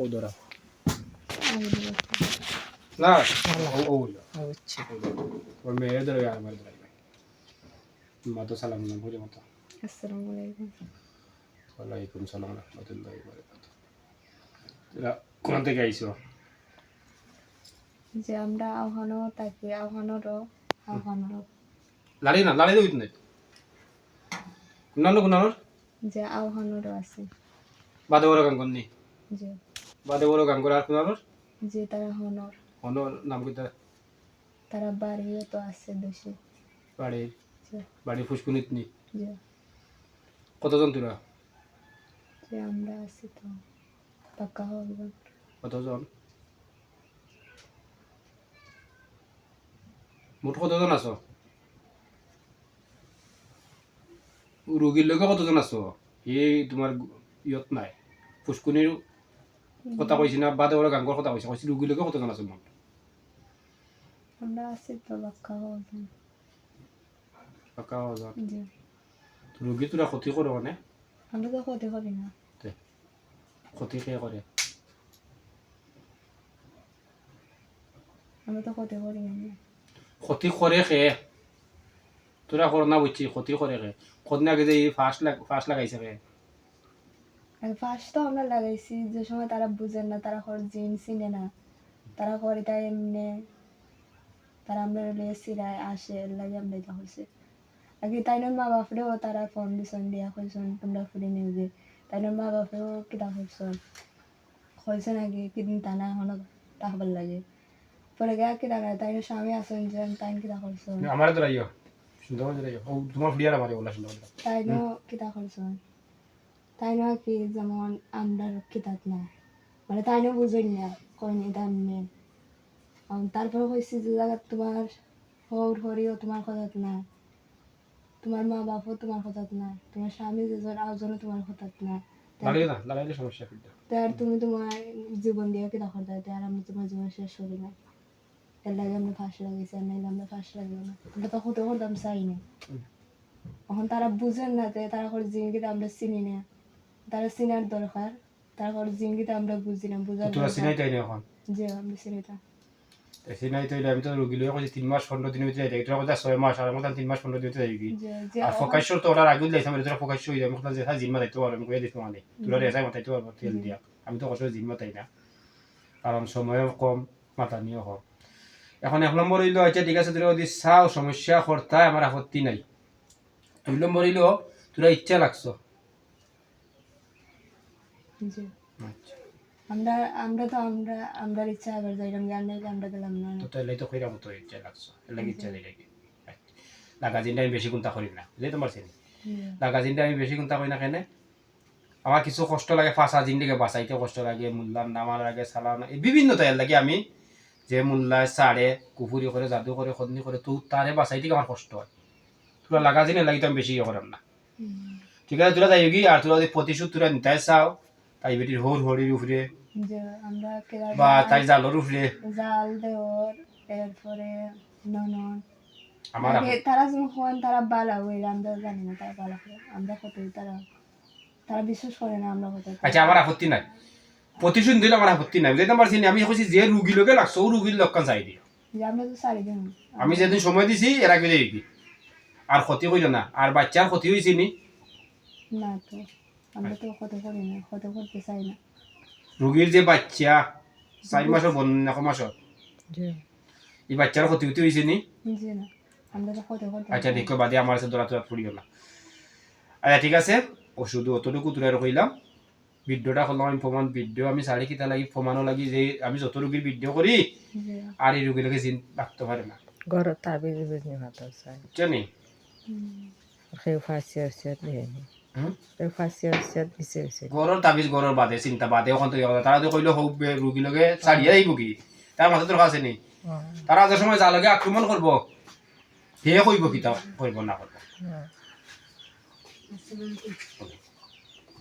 Odora. না ও আচ্ছা ওর মেয়ের ধরে আমার ধরে মতো সালাম না ভুলে মতো আসসালামু আলাইকুম। ওয়ালাইকুম সালাম রাহমাতুল্লাহি ওয়া বারাকাতুহু এরা কোন থেকে আইছো যে আমরা আহ্বানও তাকে আহ্বানরও লাড়ি দইত নাই কুনানো যে আহ্বানরও আছে বাদে বড় গান করনি যে বাদে বড় গান করে আর কুনানোর যে তারা হনর হনর নাম কি তারা বাড়িও তো আছে বেশি বাড়ি যে বাড়ি ফুসকুনিত নি যে কতজন তোরা যে আমরা আছি তো পাক্কা হবে কতজন মোট কতজন আছো রোগীর লগে কতজন আছো এই তোমার ইয়ত নাই ফুসকুনির কথা কইছি না বাদে ওরা গাঙ্গর কথা কইছি রোগীর লগে কতজন আছো মোট আমরা আছি তো পাক্কা হবে পাকা হাজার যে রোগী তোরা ক্ষতি করো মানে আমরা তো ক্ষতি করি না ক্ষতি কে করে আমরা তো ক্ষতি করি না ক্ষতি করে খে তোরা কর না বুঝছি ক্ষতি করে খে কদিন আগে যে ফার্স্ট লাগাইছে খে আর ফার্স্ট তো আমরা লাগাইছি যে সময় তারা বুঝেন না তারা খর জিন চিনে না তারা করে তাই এমনি তারা আমরা সিরায় আসে এর লাগে আমরা এটা হয়েছে আগে তাই নয় মা বাপরেও তারা ফোন দিছন দিয়া কইসন তোমরা ফুরি নিয়ে যে তাই নয় মা বাপরেও কিতা করছন কইসন আগে কিদিন টানা হন তাহবার লাগে পরে গা কিতা করে তাই নয় স্বামী আসন যেন তাই কিতা করছন আমার তোরা ইয় সুন্দর করে ইয় ও তোমার ফ্রিয়ার আমারে বলা সুন্দর তাই নয় কিতা করছন তাই নয় কি যেমন আমরা কিতাত না মানে তাই নয় বুঝই না কইনি তামনে তারপরে কইছি যে জায়গা তোমার হৌর হরিও তোমার কথাত না তোমার মা বাপও তোমার কথাত না তোমার স্বামী যেজন আরেকজনও তোমার কথাত না লাগাইলে সমস্যা কিন্তু তার তুমি তোমার জীবন দিয়ে কি দখল দেয় আর আমি তোমার জীবন শেষ করি না এর লাগে আমরা ফাঁস লাগাইছি আর নাইলে আমরা ফাঁস লাগবো না আমরা তো হতে করতাম চাই না এখন তারা বুঝেন না যে তারা করে জিঙ্গিতে আমরা চিনি না তারা চিনার দরকার তারা করে জিঙ্গিতে আমরা বুঝি না বুঝার তোরা চিনাই তাই না এখন যে আমরা চিনিটা চিনাই তাইলে আমি তো রোগী লগে কইছি 3 মাস 15 দিনের ভিতরে যাই তোরা কথা 6 মাস আর মতন 3 মাস 15 দিনের ভিতরে যাইবি যে আর ফোকাসর তো ওরা আগে লাইছে আমি তোরা ফোকাস হই আমি কথা যে জিম্মা দাইতো আর আমি কই দিছি মানে তোরা রেসাই মাথাইতো আর তেল দিয়া আমি তো কষ্ট জিম্মা তাই না কারণ সময়ও কম মাথা নিয়েও কম এখন 1 নম্বর হইলো আচ্ছা ঠিক আছে তোরা যদি চাও সমস্যা করতা আমার আপত্তি নাই 2 নম্বর হইলো তোরা ইচ্ছা লাগছো যে আচ্ছা আমরা আমরা তো আমরা ইচ্ছা আবার যাইলাম জানলে আমরা গেলাম না তো তাহলে তো কইরা মতো ইচ্ছা লাগছো লাগে ইচ্ছা দিলে কি লাগা জিনটা আমি বেশি চিন্তা করি না বুঝলি তোমার চিনি লাগা জিনটা আমি বেশি চিন্তা করি না কেন আমার কিছু কষ্ট লাগে ফাঁসা জিনটাকে বাঁচাইতে কষ্ট লাগে মোল্লার নামার লাগে সালাম বিভিন্ন তাই লাগে আমি যে মোল্লায় সাড়ে কুফুরি করে জাদু করে খদনি করে তো তারে বাঁচাইতে আমার কষ্ট হয় তোরা লাগা জিনে লাগি তো আমি বেশি ইয়ে করাম না ঠিক আছে তোরা যাই কি আর তোরা যদি প্রতিশোধ তোরা নিতে চাও তাই বেটির হরির উপরে যে আমরা বা তাই জালর উপরে জাল দেওর এরপরে ননন আমার তারা যখন তারা বালা হইলে আমরা জানি না তারা বালা হয় আমরা কত তারা তারা বিশ্বাস করে না আমরা কত আচ্ছা আমার আপত্তি নাই প্রতিশোধ দিলে আমার আপত্তি নাই বুঝতে পারছি না আমি কইছি যে রুগী লোকে লাগছে ও রুগীর লক্ষণ চাই দিও যে আমরা তো সারি দিন আমি যেদিন সময় দিছি এর আগে দিবি আর ক্ষতি কইল না আর বাচ্চার ক্ষতি হয়েছে নি না তো আমরা তো কত করি না কত করতে চাই না রুগীর যে বাচ্চা 4 মাসের বন্যা মাসের জি এই বাচ্চার ক্ষতি হয়েছে নি যে না আমরা তো কত করতে আচ্ছা দেখো বাদে আমার সাথে দৌড়া তোরা পড়িও না আচ্ছা ঠিক আছে ওষুধ অতটুকু তুলে কইলাম ভিডিওটা করলাম আমি প্রমাণ ভিডিও আমি সাড়ে কিতা লাগি প্রমাণও লাগি যে আমি যত রুগীর ভিডিও করি যে আর এই রুগীর লোকে জিন রাখতে পারে না ঘরত তাবিজ বুঝনি মাতা চাই জানি কেউ ফাঁসি আসছে দিয়েনি কেউ ফাঁসি আসছে দিছে গরর তাবিজ গরর বাদে চিন্তা বাদে ওখান থেকে তারা তো কইলো হোক রুগী লগে ছাড়িয়ে যাইব কি তার মাথা দরকার আছে নি তারা যে সময় যা লগে আক্রমণ করব হে কইব কি তা কইব না করব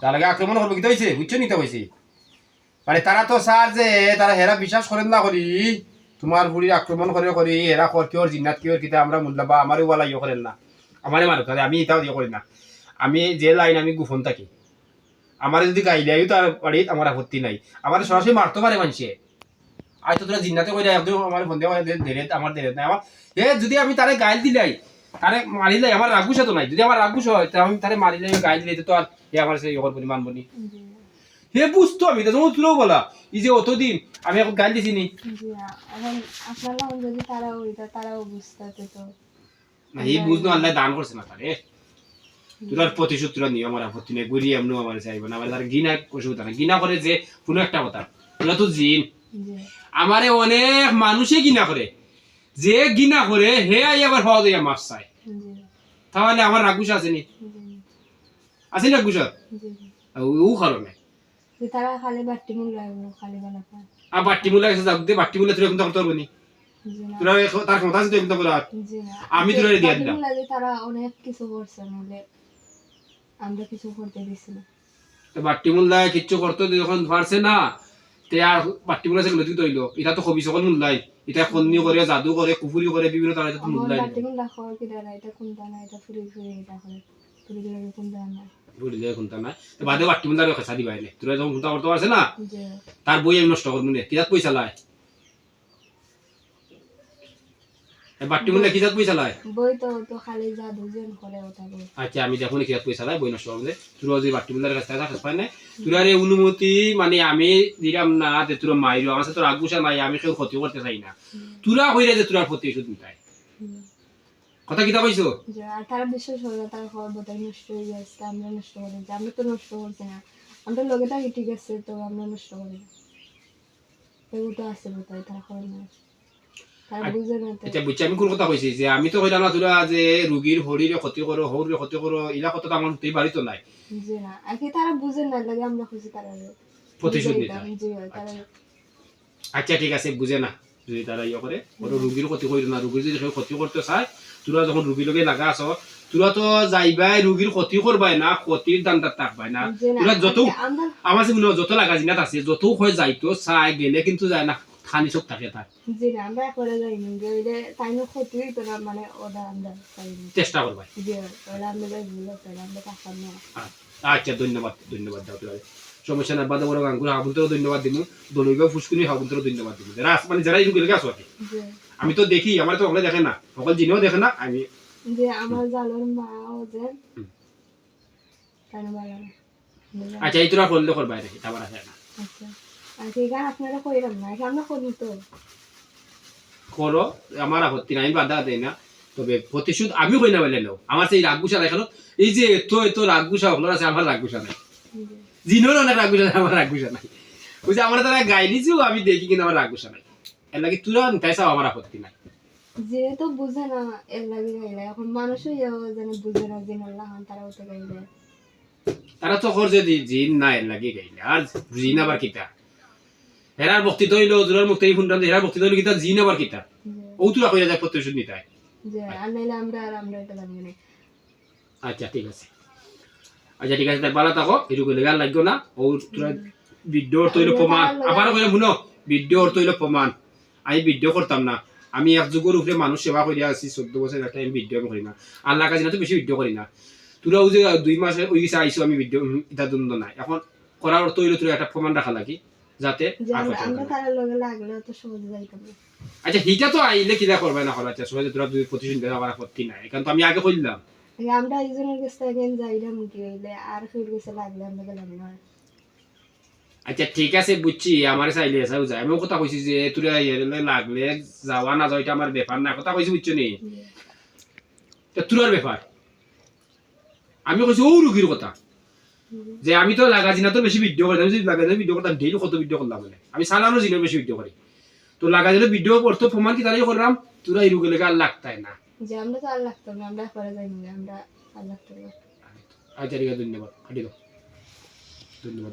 তার লগে আক্রমণ করব কি হইছে বুঝছো নিতে হইছে মানে তারা তো স্যার যে তারা হেরা বিশ্বাস করেন না করি তোমার বুড়ির আক্রমণ করে করি এরা কর কিওর জিন্নাত কিওর কিতা আমরা মুল্লা বা আমারও ওয়ালা ইয়ে করেন না আমারে মানুষ তাহলে আমি এটাও ইয়ে করি না আমি যে লাইন আমি গোপন থাকি আমার যদি গাইলেও তার বাড়িত আমার আপত্তি নাই, আমার সরাসরি মারতে পারে মানুষে। আজ তো তোরা জিন্নাতে কইরা একদম আমার বন্ধে দেরে আমার দেরে নাই আমার এ যদি আমি তারে গাইল দিলাই তারে মারিলাই আমার রাগ গুছা তো নাই, যদি আমার রাগ গুছা হয় তাহলে আমি তারে মারিলাই গাইল দিলে তো আর এ আমার সেই ইহর পরি মানবনি। জি হে বুঝতো আমি তো তোমার তুলো বলা এই যে অতদিন আমি এখন গাইল দিছি নি জি এখন আপনারা যদি তারা ওইটা তারাও বুঝতে তো না, এই বুঝনো আল্লাহ দান করছে না তারে। তোরার প্রতিশোধ তোরা নিয়ে আমার আপত্তি নেই, গুড়ি এমন আমার চাইবে না, আমার তার গিনা অসুবিধা না, গিনা করে যে কোনো একটা কথা তোরা তো জিন জি আমারে অনেক মানুষে গিনা করে, যে গিনা করে হে আই আবার হওয়া দিয়ে মাছ চায়, জি তাহলে আমার রাগুসা আসেনি জি আসেনি রাগুসা জি ও কারণে যে তারা খালি বাটি মূল লাগবে খালি বেলা পায় আর বাট্টি মূল্য আছে যাক দে বাট্টি মূল্য তুই এখন তখন তোর বনি জি না তোরা তার ক্ষমতা আছে তুই এখন তখন জি না আমি তোরা দিয়ে বাটি দিলাম মূল লাগে তারা অনেক কিছু করছে নাহলে আমরা কিছু করতে দিছি না তো বাট্টি মূল্য কিচ্ছু করতে যখন পারছে না তে আর বাট্টি মূল্য সেগুলো তুই তৈল এটা তো কবি সকল মূল্যাই এটা কন্নি করে জাদু করে কুফুরি করে বিভিন্ন তারা তো আমার মূল্যাই বাটি মূল রাখা কি দাঁড়া এটা কোনটা না এটা ফুরি ফুরি এটা করে ফুরি লাগে কোনটা না বুঝলি কোনটা না তো বাদে বাট্টি মূল্য খেসা দিবাই নে তোরা যখন কোনটা করতে পারছে না জি তার বই আমি নষ্ট করবো না কিজাত পয়সা লাই বাট্টি মূল্য কিজাত পয়সা লাই বই তো তো খালি জাদু যেন করে ওটা বই আচ্ছা আমি দেখুন কিজাত পয়সা লাই বই নষ্ট করবো তোরা যদি বাট্টি মূল্যের কাছ থেকে কাজ পাই না তোরা রে অনুমতি মানে আমি দিলাম না যে তোরা মাইরো আমার সাথে তোর আগুসা নাই আমি কেউ ক্ষতি করতে চাই না তোরা হইলে যে তোরা প্রতিশোধ নিতাই কথা কিতা কইছো যে আর তারা বিশ্বাস করে না, তারা খবর বোধহয় নষ্ট হয়ে যাচ্ছে আমরা নষ্ট করেছি আমরা তো নষ্ট করছি না আমরা লোকে থাকি ঠিক আছে তো আমরা নষ্ট করি না এগুলো তো আছে বোধহয় তারা খবর না তারা বুঝে না তো আচ্ছা বুঝছি আমি কোন কথা কইছি যে আমি তো কইলাম না তোরা যে রুগীর শরীরে ক্ষতি করো হৌরে ক্ষতি করো এলা কথা তো আমার তুই বাড়ি তো নাই জি না আর কি তারা বুঝে না লাগে আমরা খুশি তারা প্রতিশোধ নিতে হয়। জি তারা আচ্ছা ঠিক আছে বুঝে না যদি তারা ইয়ে করে ওরা রুগীর ক্ষতি করি না, রুগীর যদি কেউ ক্ষতি করতে চায় তোরা যখন রুগীর লগে লাগা আছো তোরা তো যাইবাই রুগীর ক্ষতি করবাই না, ক্ষতির দান্দার থাকবাই না, জি না তোরা যত আমরা আমার মনে হয় যত লাগা জিনাত আছে যত হয় যাইতো চাই গেলে কিন্তু যায় না খানি চোখ থাকে তার জি না আমরা করে যাইনি যে ওইটা তাই না ক্ষতি হইতো না মানে ওটা আমরা পাইনি চেষ্টা করবাই। জি ওরা আমরা যাই ভুল হতো আমরা টাকা না আচ্ছা ধন্যবাদ ধন্যবাদ দাও তোরা সমস্যা না বাদে বড় গাঙ্গুর হাবুলতেও ধন্যবাদ দিব দলইগো ফুসকুনি হাবুলতেও ধন্যবাদ দিব যারা মানে যারা এই রুগীর কাছে আছে জি আমি তো দেখি আমার তো ওগুলো দেখে না সকল জিনিসও দেখে না আমি যে আমার জালোর মাও যে কেন বলে না আচ্ছা এই তোরা করলে করবাই নাকি আমার আছে না আচ্ছা আর ঠিক আছে আপনারা কইরাম না এটা আমরা করি তো করো আমার আপত্তি নাই, আমি বাধা দেই না, তবে প্রতিশোধ আমি কই না বলে নাও আমার সেই রাগগুসা দেখানো এই যে তো রাগগুসা হলো আছে আমার রাগগুসা নাই, জিনোর অনেক রাগগুসা নাই আমার রাগগুসা নাই, ওই যে আমার তারা গাই দিয়েছি আমি দেখি কিন্তু আমার রাগগুসা নাই, এর লাগে তোরা তাই চাও আমার আপত্তি নাই। যেহেতু বুঝে না এর লাগে গাইলে এখন মানুষও যেন বুঝে না যে আল্লাহ তারাও তো গাইলে তারা তো করছে জিন না এর লাগে গাইলে আর জিন আবার কিতা হেরার বক্তৃতা হইলো জোরার মুক্তি ফুনটান হেরার বক্তৃতা হইলো কিতা জিন আবার কিতা ও তোরা কইরা যায় প্রতিশোধ নিতাই। যে আর নাইলে আমরা এটা লাগবে না আচ্ছা ঠিক আছে আচ্ছা ঠিক আছে তাই ভালো থাকো এটুকু লেগার লাগবে না ও তোরা ভিডিওর তৈরি প্রমাণ আবারও কইলে শুনো ভিডিওর তৈরি প্রমাণ আমি ভিডিও করতাম না, আমি এক যুগের উপরে মানুষ সেবা করিয়া আছি 14 বছর একটা আমি ভিডিও করি না আল্লাহ কাছে না তো বেশি ভিডিও করি না, তোরা ওই যে 2 মাসে ওই গেছে আইসো আমি ভিডিও এটা দ্বন্দ্ব নাই এখন করার তৈরি তোরা একটা প্রমাণ রাখা লাগি যাতে যে আর কথা আমরা না। তার লগে লাগলে তো সহজে যাইতাম না আচ্ছা হিটা তো আইলে কিনা করবে না হলো আচ্ছা সবাই তোরা দুই প্রতিশোধ দেওয়া আমার আপত্তি নাই কারণ তো আমি আগে কইলাম। আগে আমরা একজনের কাছে থেকে যাইলাম কি হইলে আর ফির গেছে লাগলে আমরা গেলাম না আচ্ছা ঠিক আছে বুঝছি আমার চাইলে এসাও যায় আমি কথা কইছি যে তোরা লাগলে যাওয়া না যাওয়া এটা আমার ব্যাপার না কথা কইছি বুঝছো নি তোর ব্যাপার আমি কইছি ও রুগীর কথা যে আমি তো লাগা জিনা তো বেশি ভিডিও করি আমি যদি লাগা ভিডিও করতাম ডেইলি কত ভিডিও করলাম মানে আমি সালানো জিনা বেশি ভিডিও করি তো লাগা দিলে ভিডিও করতে প্রমাণ কি তারাই করলাম তোরা এই রুগী লেগে আর লাগতাই না। যে আমরা তো আর লাগতাম না আমরা করে যাইনি আমরা আর লাগতাম না আচ্ছা ঠিক আছে ধন্যবাদ কাটি দাও ধন্যবাদ।